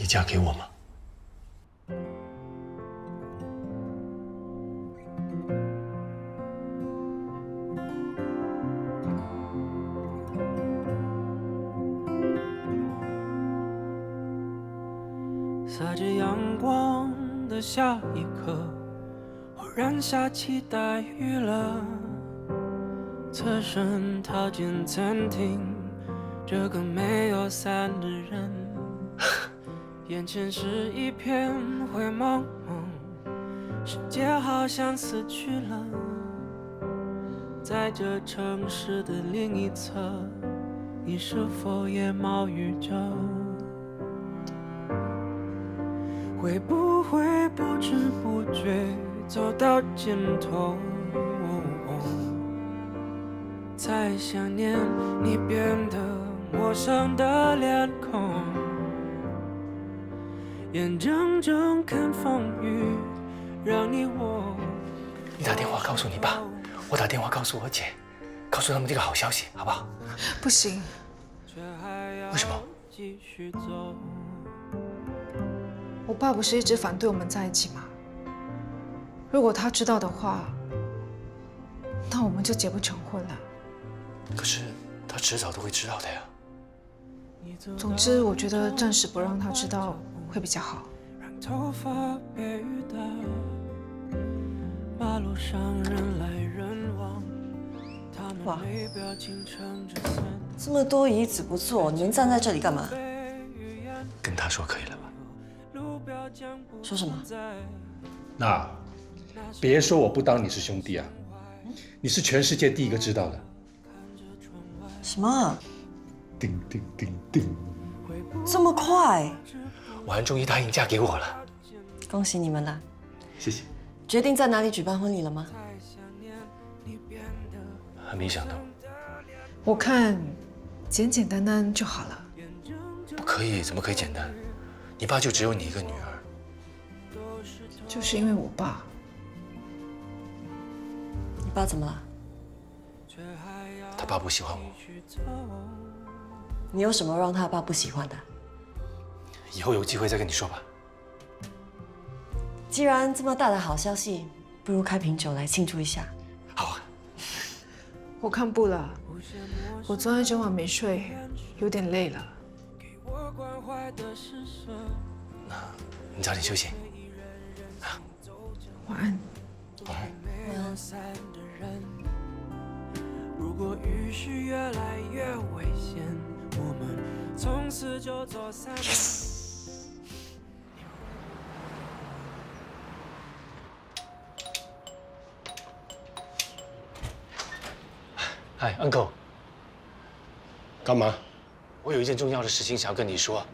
你嫁给我吗？洒着阳光的下一刻，忽然下起大雨了。侧身逃进餐厅，这个没有伞的人，眼前是一片灰蒙蒙，世界好像死去了。在这城市的另一侧，你是否也冒雨着？会不会不知不觉走到尽头？才想念你变得陌生的脸孔，眼睁睁看风雨让你我。你打电话告诉你爸，我打电话告诉我姐，告诉他们这个好消息，好不好？不行。为什么？我爸不是一直反对我们在一起吗？如果他知道的话，那我们就结不成婚了。可是他迟早都会知道的呀。总之，我觉得暂时不让他知道会比较好。头发别雨的马路上人来人往，他们没表情撑着伞。这么多椅子不坐，你们站在这里干嘛？跟他说可以了吧？说什么？那别说我不当你是兄弟啊！你是全世界第一个知道的。什么？叮叮叮叮！这么快？婉安终于答应嫁给我了，恭喜你们啦！谢谢。决定在哪里举办婚礼了吗？还没想到。我看简简单单就好了。不可以，怎么可以简单？你爸就只有你一个女儿。就是因为我爸。你爸怎么了？他爸不喜欢我。你有什么让他爸不喜欢的？以后有机会再跟你说吧。既然这么大的好消息，不如开瓶酒来庆祝一下。好啊。我看不了，我昨天整晚没睡，有点累了。那你早点休息。晚安。晚安。如果雨是越来越危险，我们从此就走散。嗨 ，Uncle。干嘛？我有一件重要的事情想要跟你说，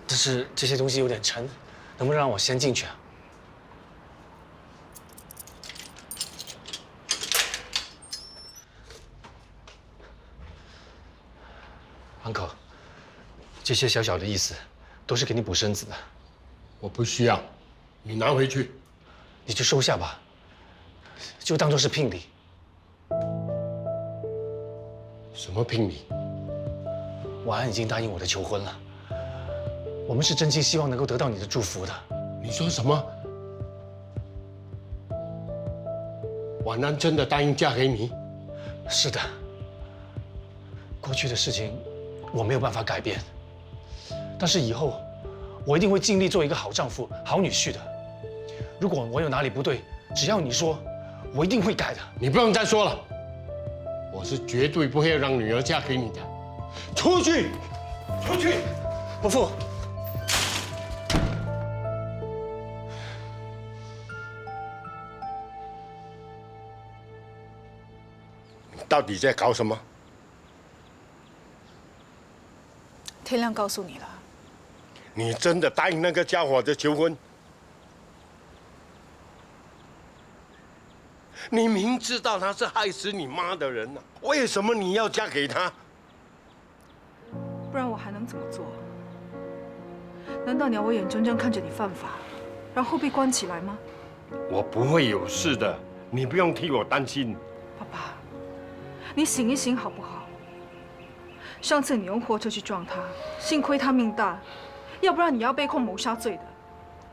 但是这些东西有点沉，能不能让我先进去啊？Uncle，这些小小的意思，都是给你补身子的，我不需要，你拿回去。你就收下吧，就当做是聘礼。什么聘礼？婉安已经答应我的求婚了，我们是真心希望能够得到你的祝福的。你说什么？婉安真的答应嫁给你？是的，过去的事情我没有办法改变，但是以后我一定会尽力做一个好丈夫、好女婿的。如果我有哪里不对，只要你说，我一定会改的。你不用再说了，我是绝对不会让女儿嫁给你的。出去，出去！伯父，你到底在搞什么？天亮告诉你了。你真的答应那个家伙的求婚？你明知道他是害死你妈的人呢，为什么你要嫁给他？不然我还能怎么做？难道你要我眼睁睁看着你犯法，然后被关起来吗？我不会有事的，你不用替我担心。爸爸，你醒一醒好不好？上次你用货车去撞他，幸亏他命大，要不然你要被控谋杀罪的。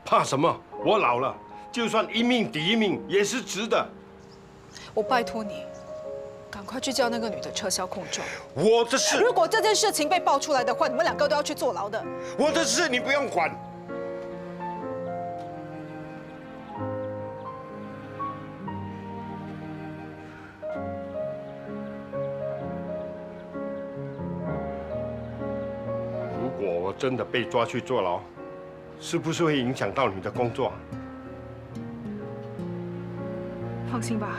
怕什么？我老了，就算一命抵一命也是值得。我拜托你，赶快去叫那个女的撤销控状。我的事，如果这件事情被爆出来的话，你们两个都要去坐牢的。我的事你不用管。如果我真的被抓去坐牢，是不是会影响到你的工作？放心吧，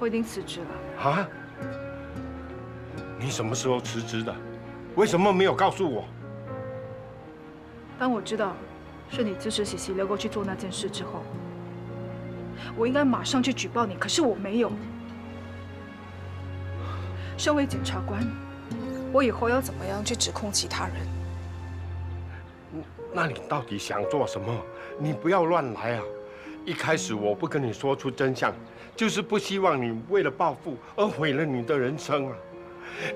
我已经辞职了。啊？你什么时候辞职的？为什么没有告诉我？当我知道是你支持喜喜留过去做那件事之后，我应该马上去举报你，可是我没有。身为检察官，我以后要怎么样去指控其他人？那你到底想做什么？你不要乱来啊！一开始我不跟你说出真相，就是不希望你为了报复而毁了你的人生啊！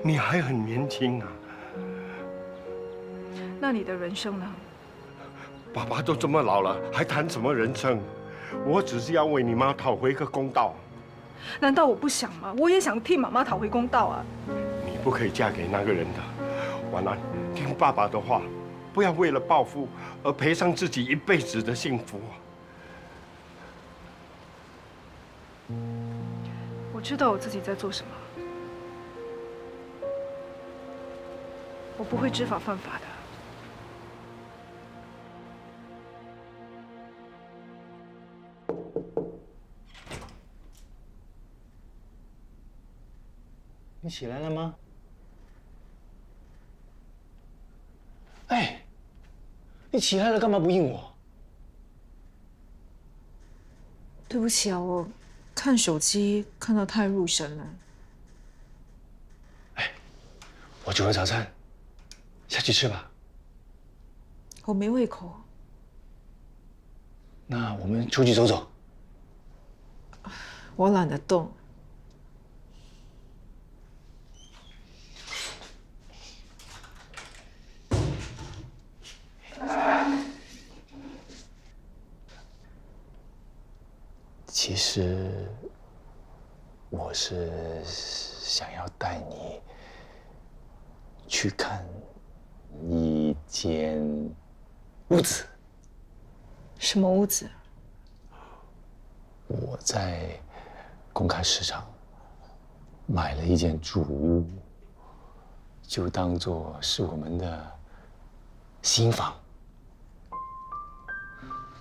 你还很年轻啊！那你的人生呢？爸爸都这么老了，还谈什么人生？我只是要为你妈讨回一个公道。难道我不想吗？我也想替妈妈讨回公道啊！你不可以嫁给那个人的，婉安，听爸爸的话，不要为了报复而赔上自己一辈子的幸福。我知道我自己在做什么，我不会知法犯法的。你起来了吗？哎，你起来了，干嘛不应我？对不起啊，我看手机看到太入神了。哎，我煮了早餐，下去吃吧。我没胃口。那我们出去走走。我懒得动。其实我是想要带你去看一间屋子。什么屋子？我在公开市场买了一间主屋，就当做是我们的新房。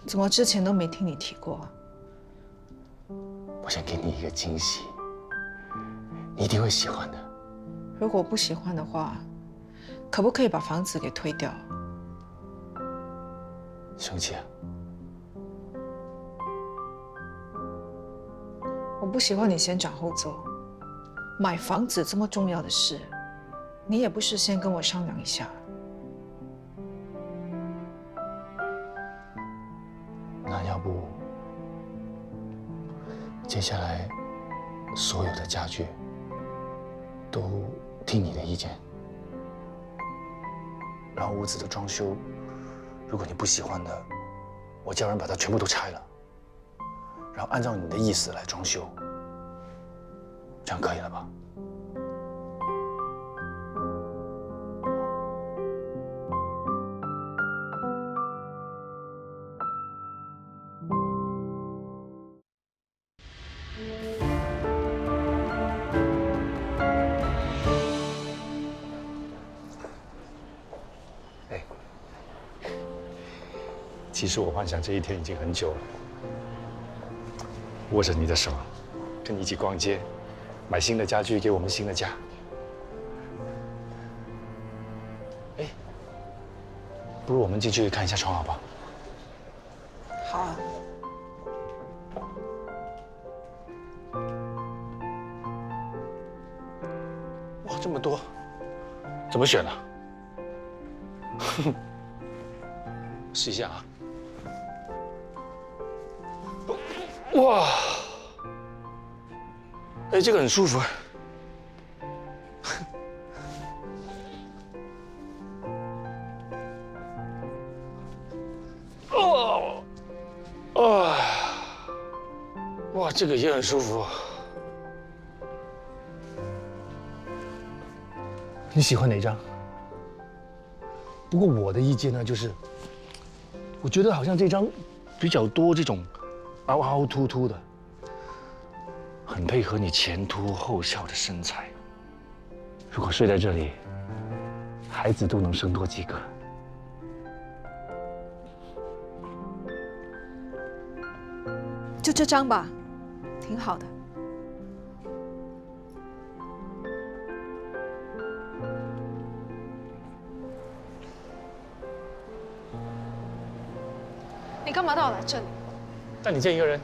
怎么之前都没听你提过？我想给你一个惊喜，你一定会喜欢的。如果不喜欢的话，可不可以把房子给推掉？生气啊？我不喜欢你先斩后奏。买房子这么重要的事，你也不事先跟我商量一下。那要不，接下来所有的家具都听你的意见，然后屋子的装修，如果你不喜欢的，我叫人把它全部都拆了，然后按照你的意思来装修，这样可以了吧？其实我幻想这一天已经很久了，握着你的手，跟你一起逛街，买新的家具给我们新的家。哎，不如我们进去看一下床好不好？好啊。哇，这么多，怎么选啊？试一下啊！哇，哎，这个很舒服。啊，哇，这个也很舒服。你喜欢哪张？不过我的意见呢，就是，我觉得好像这张比较多这种凹凹凸凸的，很配合你前凸后翘的身材。如果睡在这里，孩子都能生多几个。就这张吧，挺好的。你干嘛带我来这里？带你见一个人。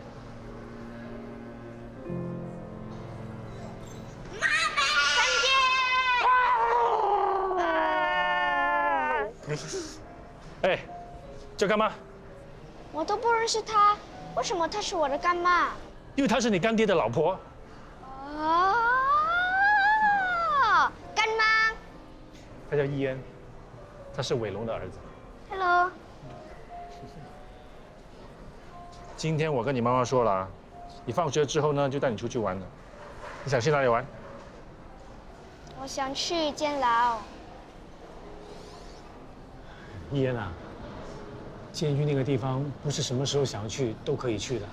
哎，叫干妈。我都不认识她，为什么她是我的干妈？因为她是你干爹的老婆。哦，干妈。他叫伊恩，他是伟龙的儿子。Hello。今天我跟你妈妈说了啊，你放学之后呢，就带你出去玩了。你想去哪里玩？我想去监牢。伊恩啊，监狱那个地方不是什么时候想要去都可以去的。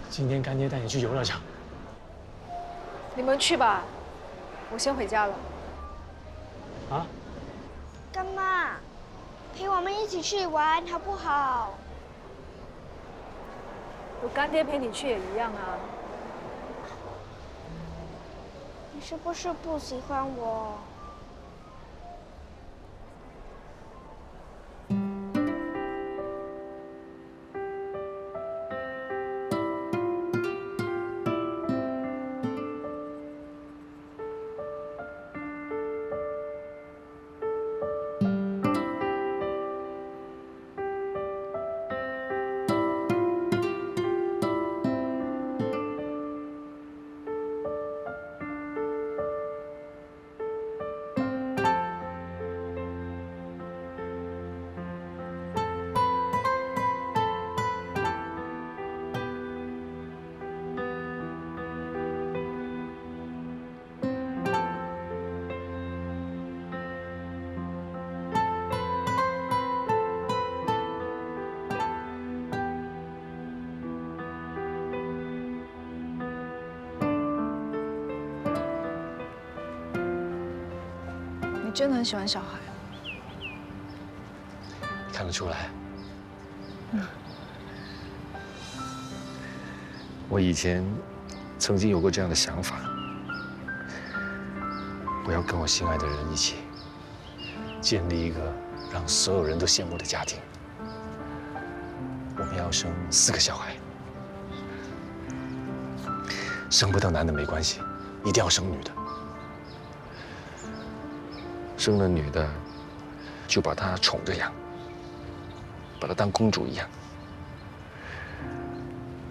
今天干爹带你去游乐场。你们去吧，我先回家了。啊？干妈，陪我们一起去玩好不好？有干爹陪你去也一样啊。你是不是不喜欢我？你真的很喜欢小孩。看得出来。我以前曾经有过这样的想法，我要跟我心爱的人一起建立一个让所有人都羡慕的家庭。我们要生4个小孩，生不到男的没关系，一定要生女的。生了女的，就把她宠着养，把她当公主一样；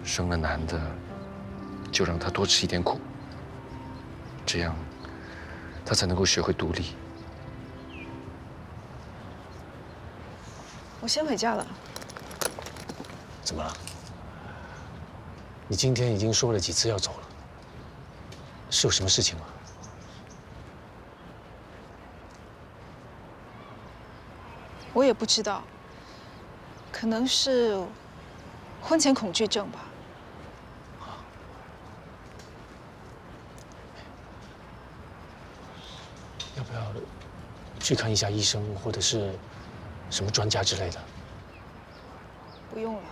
生了男的，就让他多吃一点苦，这样他才能够学会独立。我先回家了。怎么了？你今天已经说了几次要走了，是有什么事情吗？我也不知道，可能是婚前恐惧症吧。要不要去看一下医生，或者是什么专家之类的？不用了。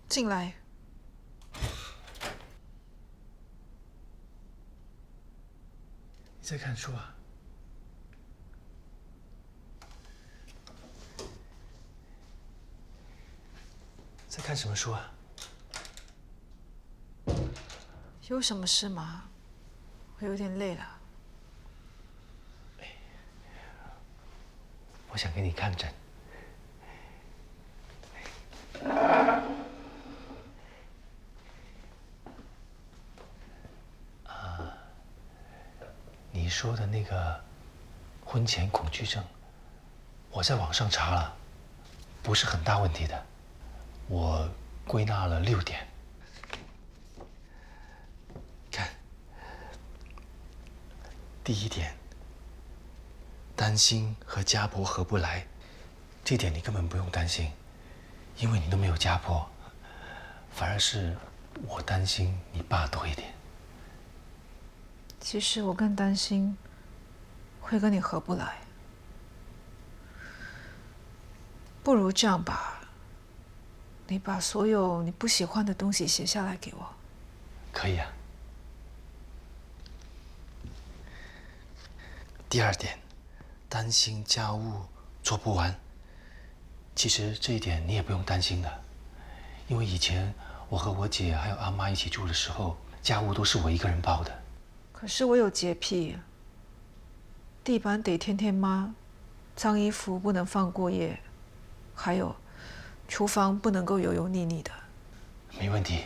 进来。你在看书啊？在看什么书啊？有什么事吗？我有点累了。我想给你看诊。你说的那个婚前恐惧症，我在网上查了，不是很大问题的。我归纳了6点。看，第1点，担心和家婆合不来，这点你根本不用担心，因为你都没有家婆，反而是我担心你爸多一点。其实我更担心会跟你合不来。不如这样吧，你把所有你不喜欢的东西写下来给我。可以啊。第2点，担心家务做不完。其实这一点你也不用担心的，因为以前我和我姐还有阿妈一起住的时候，家务都是我一个人包的。可是我有洁癖，地板得天天抹，脏衣服不能放过夜，还有厨房不能够油油腻腻的。没问题，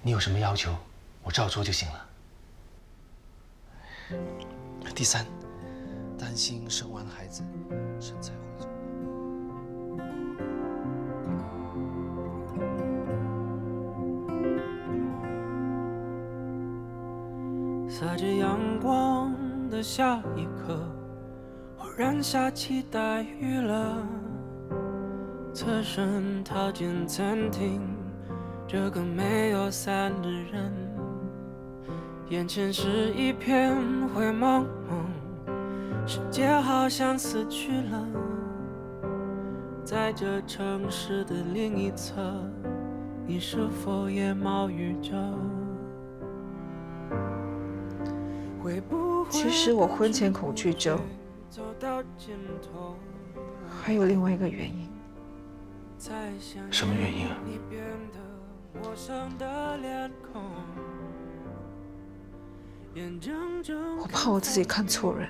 你有什么要求，我照做就行了。第3，担心生完孩子身材会走。洒着阳光的下一刻，忽然下起大雨了。侧身逃进餐厅，这个没有伞的人，眼前是一片灰蒙蒙，世界好像死去了。在这城市的另一侧，你是否也冒雨着？其实我婚前恐惧症还有另外一个原因。什么原因啊？我怕我自己看错人。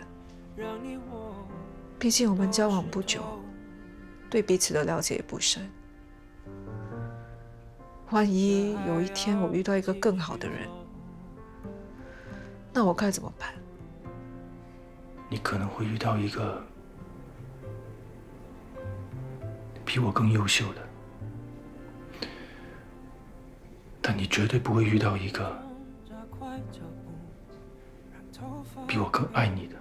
毕竟我们交往不久，对彼此的了解也不深。万一有一天我遇到一个更好的人，那我该怎么办？你可能会遇到一个比我更优秀的，但你绝对不会遇到一个比我更爱你的。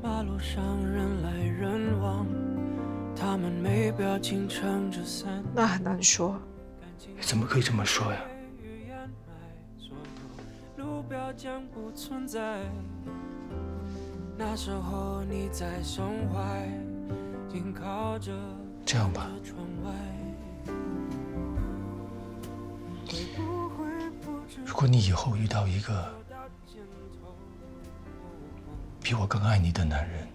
马路上人来人往，他们没表情撑着伞。那很难说。你怎么可以这么说呀？路标将不存在，那时候你在胸怀，紧靠着这样吧，如果你以后遇到一个比我更爱你的男人，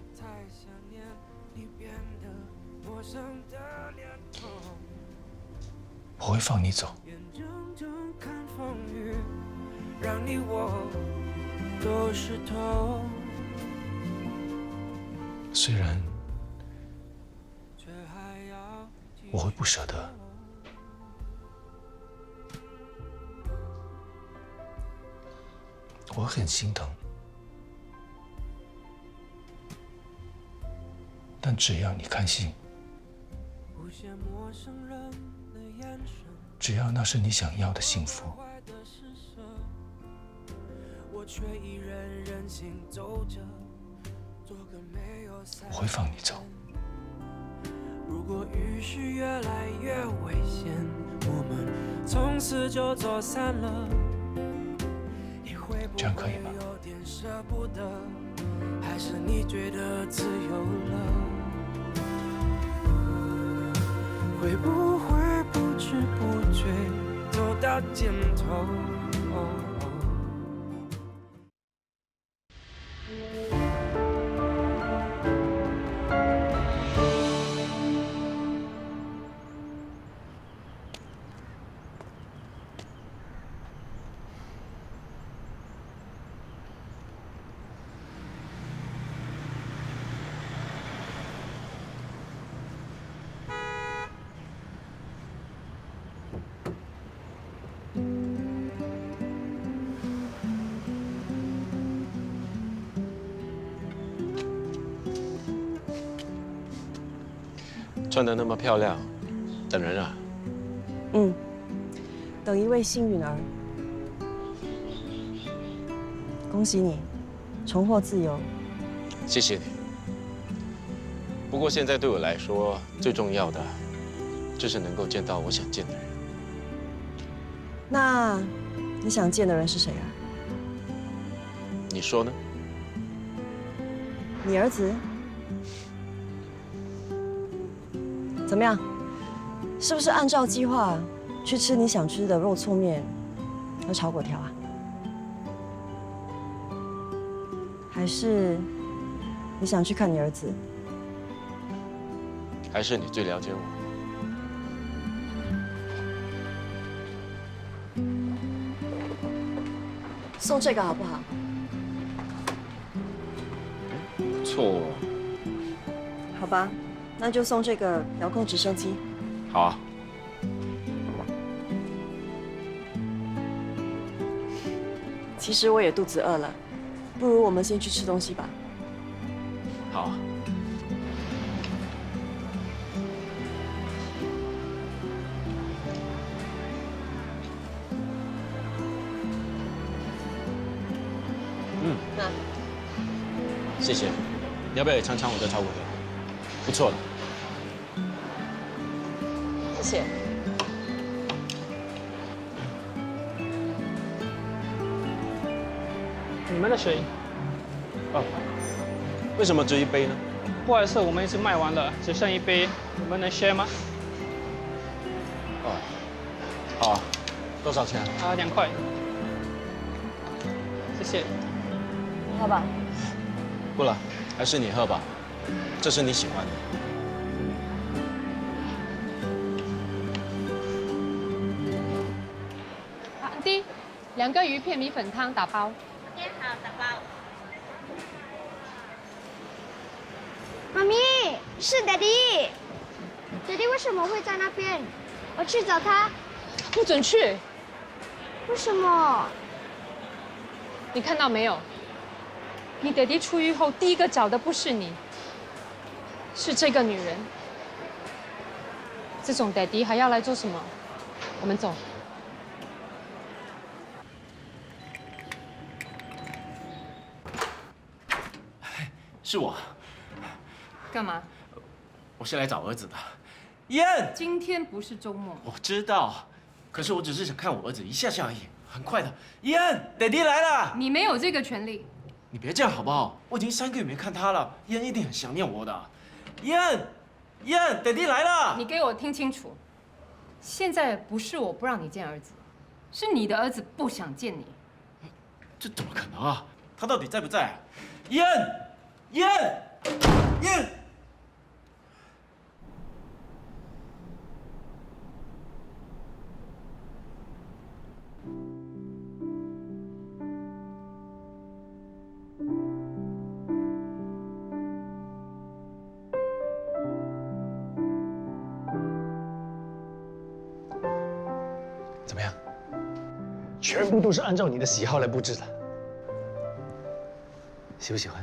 我会放你走。让你我都湿透。虽然我会不舍得，我很心疼，但只要你开心，只要那是你想要的幸福，我会放你走。如果雨是越来越危险，我们从此就走散了。这样可以吗？有点舍不得，还是你觉得自由了？会不会不知不觉走到尽头？穿得那么漂亮，等人啊？嗯，等一位幸运儿。恭喜你，重获自由。谢谢你。不过现在对我来说，最重要的就是能够见到我想见的人。那你想见的人是谁啊？你说呢？你儿子？怎么样？是不是按照计划去吃你想吃的肉醋面和炒粿条啊？还是你想去看你儿子？还是你最了解我？送这个好不好？不错。好吧，那就送这个遥控直升机。好啊。其实我也肚子饿了，不如我们先去吃东西吧。好啊。那谢谢。你要不要也尝尝我的炒粿条？不错的。谢谢。你们的水，哦，为什么只一杯呢？不好意思，我们已经卖完了，只剩一杯，你们能 share 吗？哦，好啊。多少钱？啊，2块。谢谢。喝吧。不了，还是你喝吧，这是你喜欢的。阿弟，2个鱼片米粉汤打包。好，打包。妈咪，是 Daddy。Daddy 为什么会在那边？我去找他。不准去！为什么？你看到没有？你爹地出狱后第一个找的不是你，是这个女人。这种爹地还要来做什么？我们走。是我，干嘛？我是来找儿子的。燕，今天不是周末。我知道，可是我只是想看我儿子一下下而已，很快的。燕，爹地来了。你没有这个权利。你别这样好不好？我已经3个月没看他了，燕一定很想念我的。燕，爹地来了。你给我听清楚，现在不是我不让你见儿子，是你的儿子不想见你。这怎么可能啊？他到底在不在啊？燕。怎么样？全部都是按照你的喜好来布置的，喜不喜欢？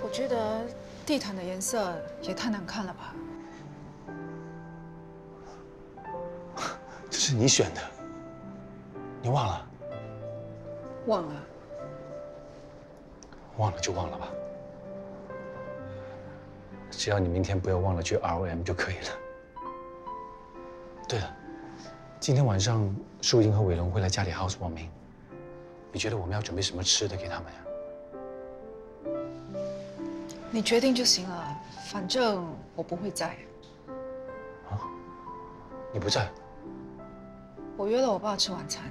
我觉得地毯的颜色也太难看了吧。这是你选的，你忘了？忘了。忘了就忘了吧，只要你明天不要忘了去 ROM 就可以了。对了，今天晚上淑英和伟龙会来家里 housewarming， 你觉得我们要准备什么吃的给他们呀？你决定就行了，反正我不会在。啊？你不在？我约了我爸吃晚餐。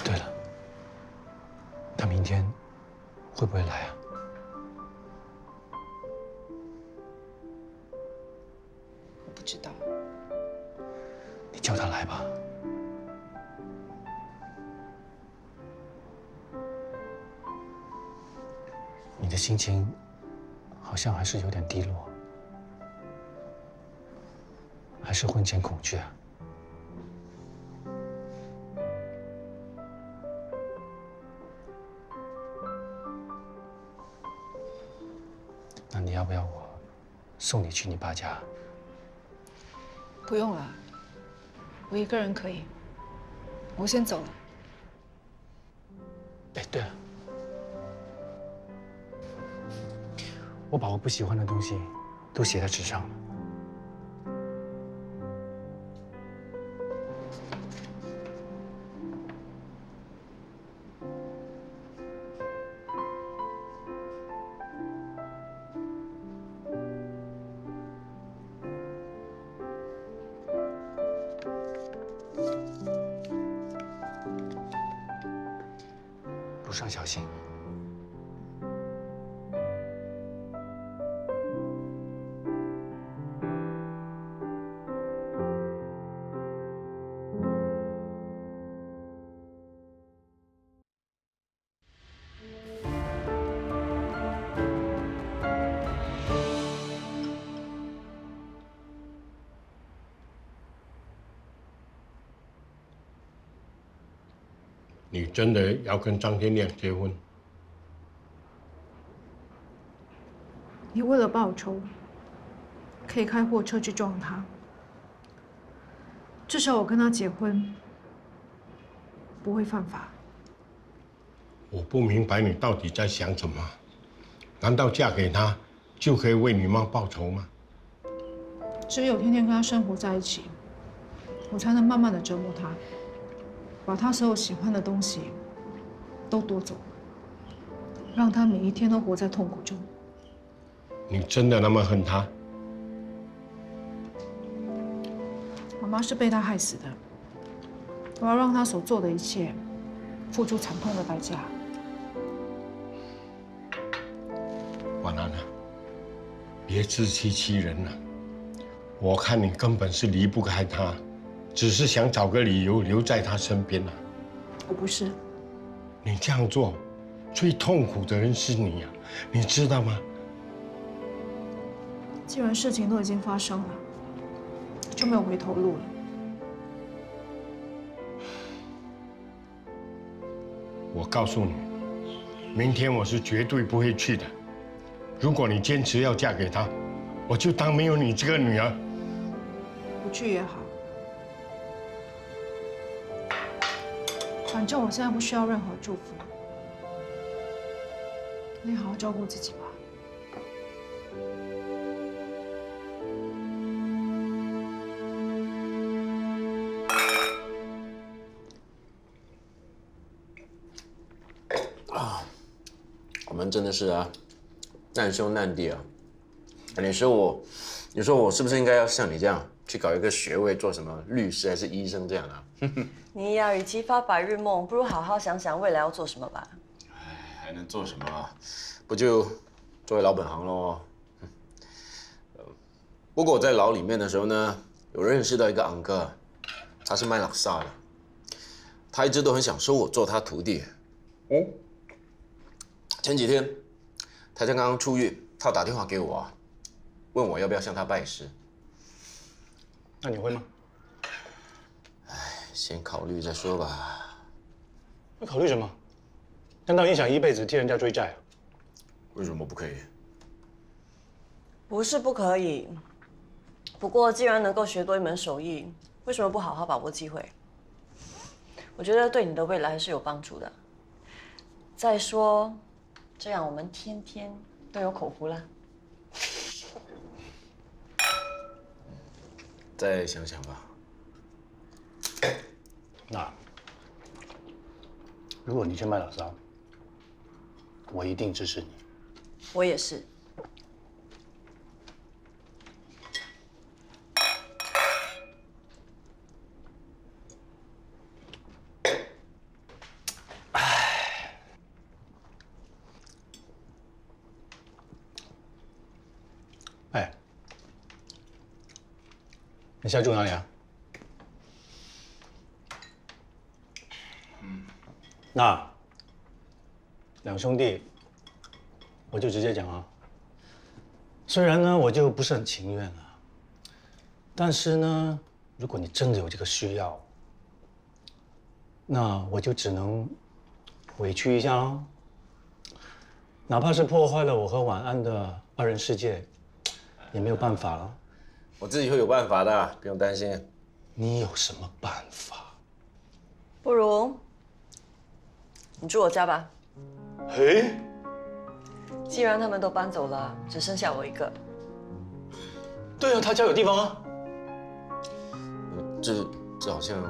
对了，他明天会不会来啊？我不知道。你叫他来吧。你的心情好像还是有点低落，还是婚前恐惧啊？送你去你爸家。不用了，我一个人可以。我先走了。哎，对了，我把我不喜欢的东西都写在纸上了。路上小心。你真的要跟张天亮结婚？你为了报仇，可以开货车去撞他。至少我跟他结婚，不会犯法。我不明白你到底在想什么？难道嫁给他就可以为你妈报仇吗？只有天天跟他生活在一起，我才能慢慢的折磨他，把他所有喜欢的东西都夺走，让他每一天都活在痛苦中。你真的那么恨他？妈妈是被他害死的，我要让他所做的一切付出惨痛的代价。婉安啊，别自欺欺人了。我看你根本是离不开他，只是想找个理由留在他身边啊。我不是。你这样做，最痛苦的人是你啊，你知道吗？既然事情都已经发生了，就没有回头路了。我告诉你，明天我是绝对不会去的。如果你坚持要嫁给他，我就当没有你这个女儿。不去也好，反正我现在不需要任何祝福。你好好照顾自己吧。我们真的是啊，难兄难弟啊！你说我是不是应该要像你这样去搞一个学位，做什么律师还是医生这样啊？你呀，与其发白日梦，不如好好想想未来要做什么吧。还能做什么啊？不就做回老本行喽？不过我在牢里面的时候呢，有认识到一个昂哥，他是卖拉萨的，他一直都很想收我做他徒弟。哦，前几天他才刚刚出狱，他打电话给我啊，问我要不要向他拜师。那你会吗？先考虑再说吧。会考虑什么？难道你想一辈子替人家追债啊？为什么不可以？不是不可以，不过既然能够学多一门手艺，为什么不好好把握机会？我觉得对你的未来还是有帮助的。再说，这样我们天天都有口福了。再想想吧。那如果你去卖老沙，我一定支持你。我也是。哎，你现在住哪里啊？那两兄弟，我就直接讲啊。虽然呢，我就不是很情愿啊，但是呢，如果你真的有这个需要，那我就只能委屈一下喽。哪怕是破坏了我和晚安的二人世界，也没有办法了。我自己会有办法的，不用担心。你有什么办法？不如你住我家吧。嘿，既然他们都搬走了，只剩下我一个。对啊，他家有地方啊。这好像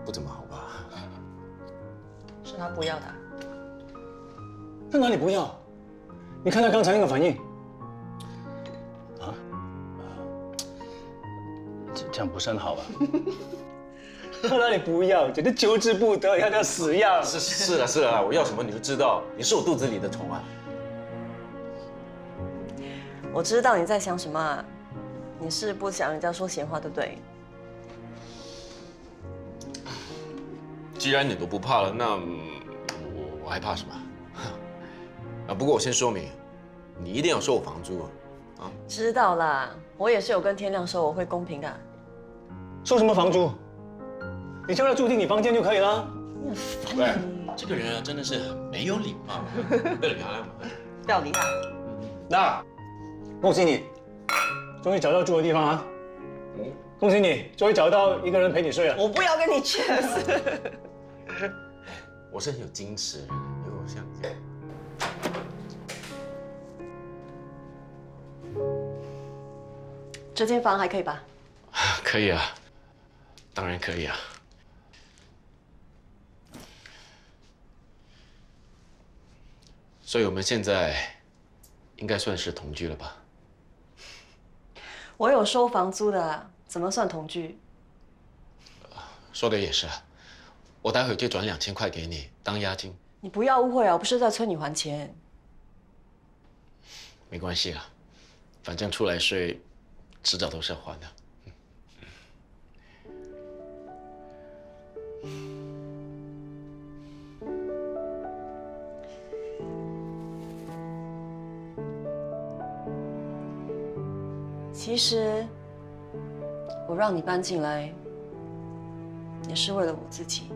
不怎么好吧？是他不要的。那哪里不要？你看他刚才那个反应。啊？这样不是很好吧？他哪里不要？简直求之不得，要死样。是啊，我要什么你就知道，你是我肚子里的虫啊。我知道你在想什么啊，你是不想人家说闲话，对不对？既然你都不怕了，那我还怕什么？啊，不过我先说明，你一定要收我房租啊！知道啦，我也是有跟天亮说我会公平的。收什么房租？你叫他住进你房间就可以了。你很烦喂，你。这个人啊，真的是很没有礼貌。不要理他，不要理他。那，恭喜你，终于找到住的地方啊！恭喜你，终于找到一个人陪你睡了。我不要跟你 cheers。我是很有矜持的人，因为我像你这样。这间房还可以吧？可以啊，当然可以啊。所以我们现在应该算是同居了吧？我有收房租的，怎么算同居？说的也是啊，我待会就转2000块给你当押金。你不要误会啊，我不是在催你还钱。没关系啦，反正出来睡，迟早都是要还的。其实，我让你搬进来，也是为了我自己。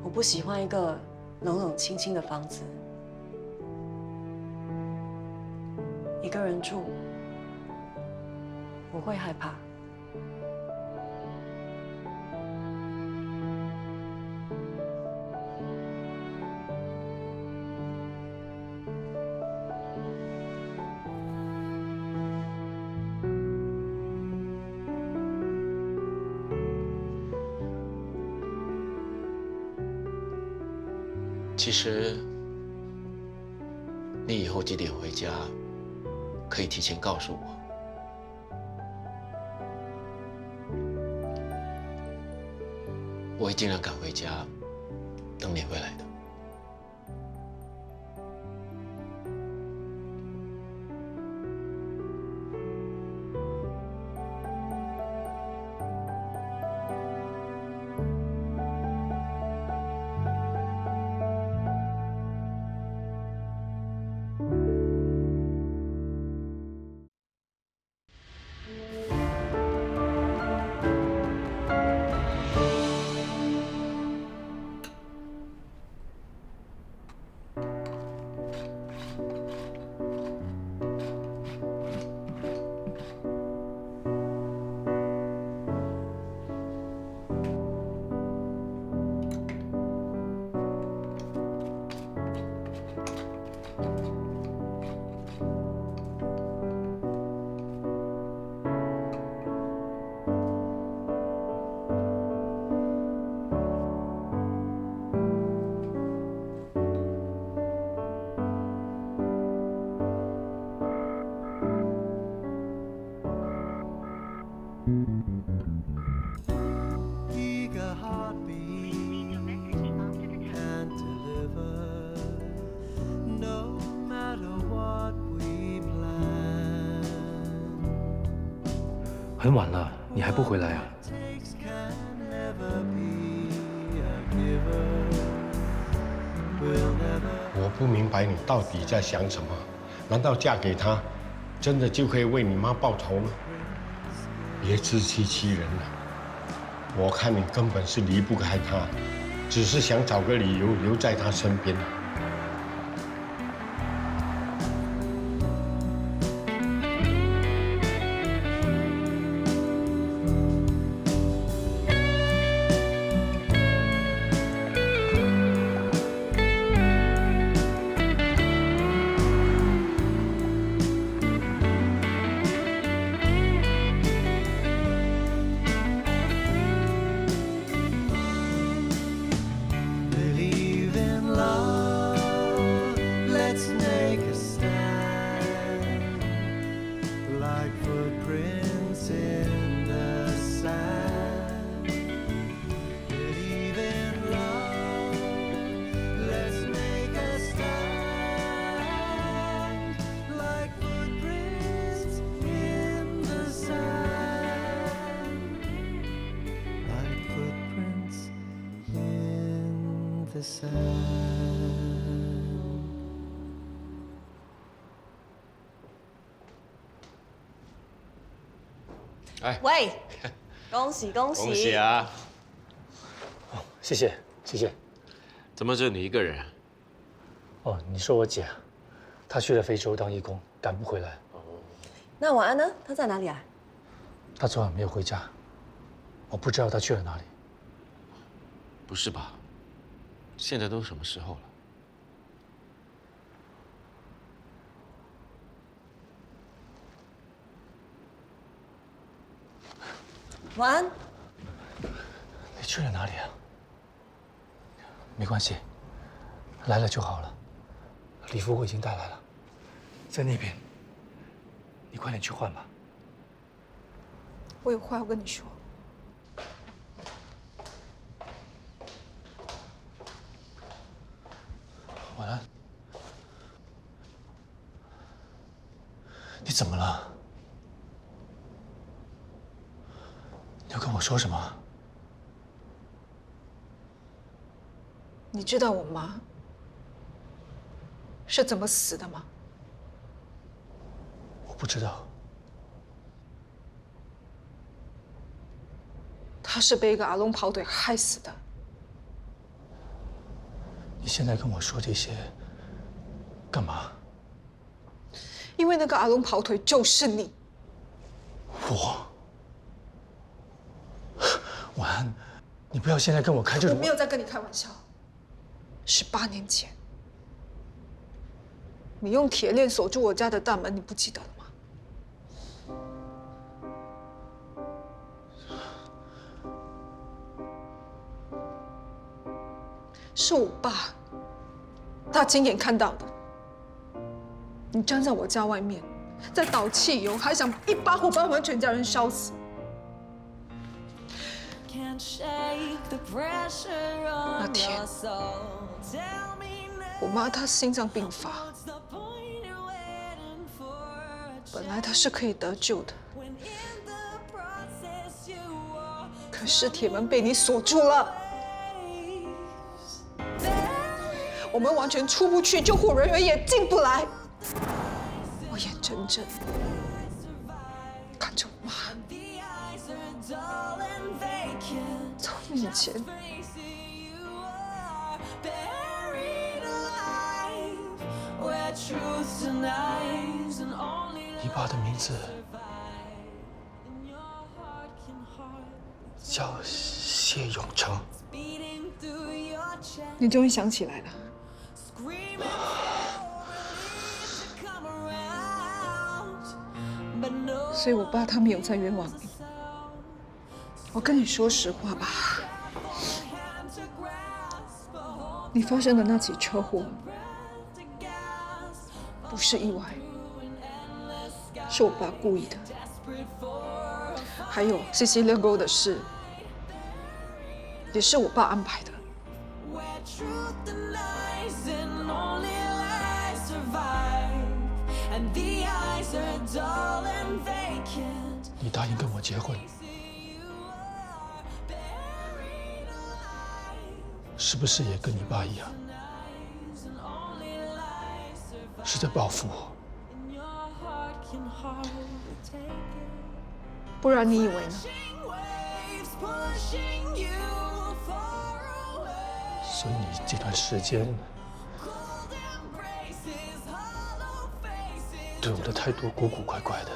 我不喜欢一个冷冷清清的房子，一个人住，我会害怕。其实，你以后几点回家，可以提前告诉我。我会尽量赶回家，等你回来的。很晚了，你还不回来啊？我不明白你到底在想什么？难道嫁给他，真的就可以为你妈报仇吗？别自欺欺人了。我看你根本是离不开他，只是想找个理由留在他身边。the sand. 哎，喂，恭喜恭喜！恭喜啊！哦，谢谢谢谢。怎么只有你一个人？哦，你说我姐，她去了非洲当义工，赶不回来。那晚安呢？他在哪里啊？她昨晚没有回家，我不知道她去了哪里。不是吧？现在都什么时候了？晚安。你去了哪里啊？没关系，来了就好了。礼服我已经带来了，在那边。你快点去换吧。我有话要跟你说。晚安。你怎么了？你要跟我说什么？你知道我妈是怎么死的吗？我不知道。她是被一个阿龙跑腿害死的。你现在跟我说这些干嘛？因为那个阿龙跑腿就是你。我？晚安，你不要现在跟我开这种……我没有在跟你开玩笑。18年前，你用铁链锁住我家的大门，你不记得了吗？是我爸，他亲眼看到的。你站在我家外面，在倒汽油，还想一把火把我们全家人烧死。那天，我妈她心脏病发，本来她是可以得救的，可是铁门被你锁住了，我们完全出不去，救护人员也进不来。我眼睁睁看着我妈从面前。你爸的名字叫谢永成。你终于想起来了。所以我爸他没有在冤枉你。我跟你说实话吧，你发生的那起车祸不是意外，是我爸故意的。还有Sicilian Gold的事，也是我爸安排的。你答应跟我结婚，是不是也跟你爸一样，是在报复我？不然你以为呢？所以你这段时间对我的态度古古怪怪的。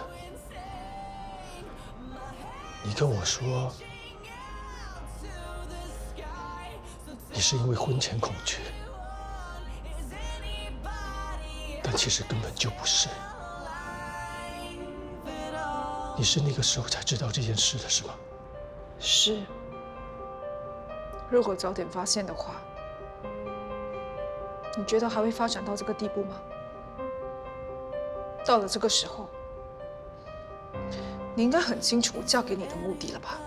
你跟我说，你是因为婚前恐惧，但其实根本就不是。你是那个时候才知道这件事的，是吗？是。如果早点发现的话，你觉得还会发展到这个地步吗？到了这个时候，你应该很清楚我嫁给你的目的了吧？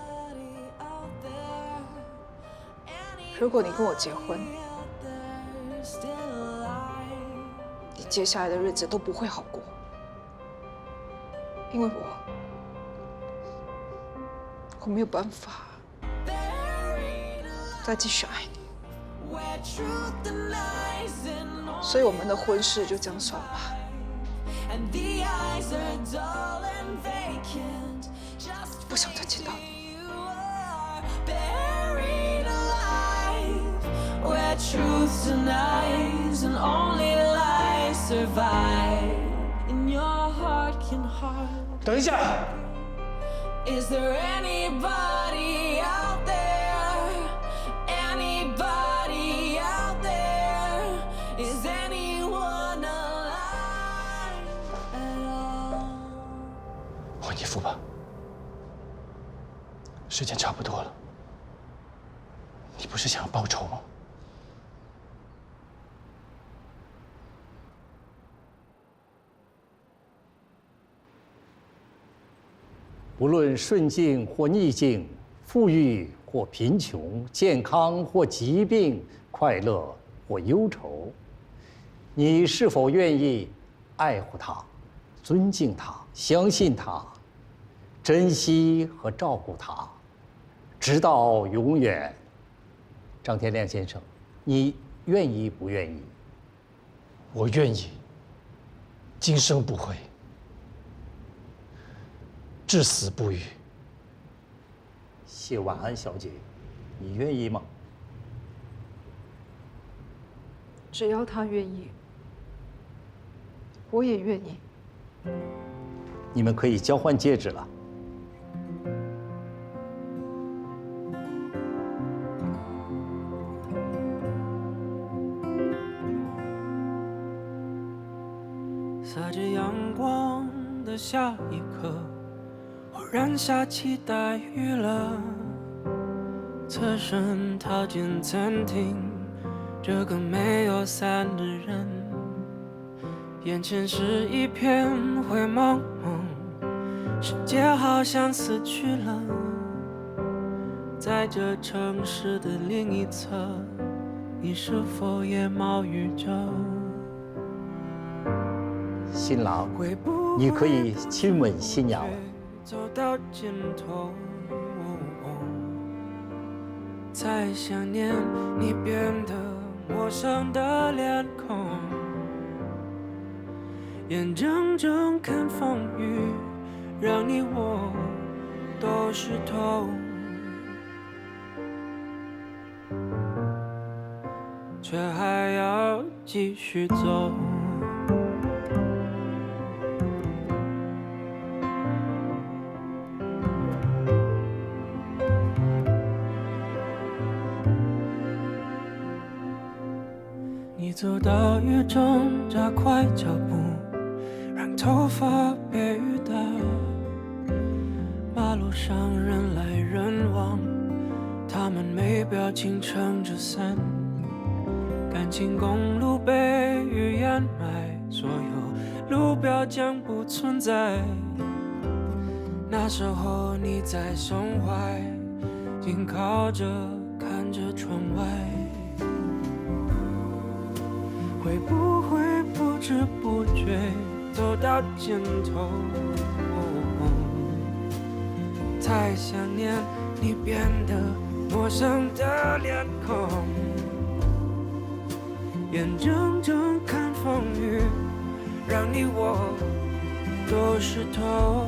如果你跟我结婚，你接下来的日子都不会好过，因为我没有办法再继续爱你。所以我们的婚事就这样算吧。不想再见到你。等一下。Is there anybody out there? Anybody out there? Is anyone alive at all? 换衣服吧，时间差不多了。你不是想要报仇吗？无论顺境或逆境，富裕或贫穷，健康或疾病，快乐或忧愁，你是否愿意爱护他、尊敬他、相信他、珍惜和照顾他，直到永远？张天亮先生，你愿意不愿意？我愿意，今生不悔。至死不渝。谢婉安小姐，你愿意吗？只要他愿意，我也愿意。你们可以交换戒指了。洒着阳光的下一刻。忽然下起大雨了，侧身逃进餐厅，这个没有伞的人，眼前是一片灰蒙蒙，世界好像死去了。在这城市的另一侧，你是否也冒雨着？新郎，你可以亲吻新娘了。走到尽头，才想念你变得陌生的脸孔，眼睁睁看风雨让你我都湿透，却还要继续走。你走到雨中，加快脚步，让头发别雨打。马路上人来人往，他们没表情撑着伞。感情公路被雨掩埋，所有路标将不存在。那时候你在胸怀，紧靠着看着窗外。会不会不知不觉走到尽头，才想念你变得陌生的脸孔，眼睁睁看风雨让你我都湿透。